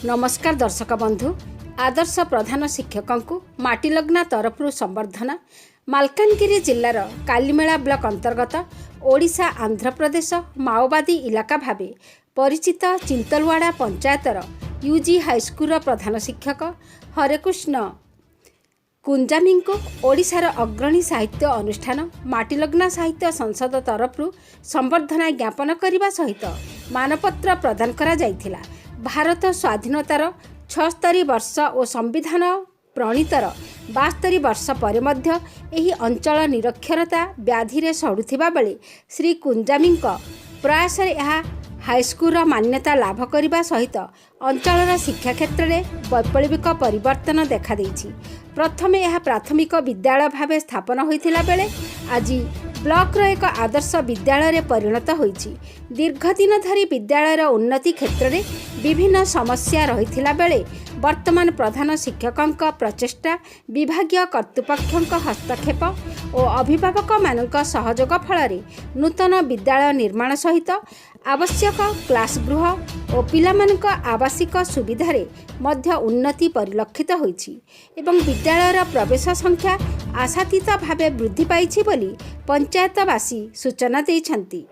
नमस्कार दर्शक बंधु। आदर्श प्रधान शिक्षक को माटीलग्ना तरफ संबर्धना। मालकानगिरी जिलार कालीमेला ब्लॉक अंतर्गत ओडिशा आंध्र प्रदेश माओवादी इलाका भावे परिचित चिंतलवाड़ा पंचायतर यूजी हाईस्कूल प्रधान शिक्षक हरेकृष्ण कुंजामी को ओडिशार अग्रणी साहित्य अनुष्ठान माटीलग्ना साहित्य संसद तरफ संबर्धना ज्ञापन करने सहित मानपत्र प्रदान करा जायथिला। भारत स्वाधीनतार 76 वर्ष और संविधान प्रणीतर 72 वर्ष पर मध्य एही अंचल निरक्षरता व्याधि रे सड़ुथिबा बेले श्री कुंजामी प्रयास हाईस्कूल मान्यता लाभ करने सहित अंचल शिक्षा क्षेत्र में वैप्लविक परिवर्तन देखा देछि। प्रथमे यह प्राथमिक विद्यालय भाव स्थापन होइथिला बेले आज ब्लॉक एक आदर्श विद्यालय रे परिणत होइछि। दीर्घदिन धरी विद्यालयर उन्नति क्षेत्र में विभिन्न समस्या रहिथिला बेले वर्तमान प्रधान शिक्षक प्रचेष्टा विभागीय कर्तृपक्ष हस्तक्षेप और अभिभावक मानक सहयोग फल नूतन विद्यालय निर्माण सहित आवश्यक क्लास गृह और पिलामानक आवासिक सुविधारे मध्य उन्नति परिलक्षित होइछि एवं विद्यालयर प्रवेश संख्या आशातीत भावे वृद्धि पाइछि बोली पंचायतवासी सूचना दैछन्ति।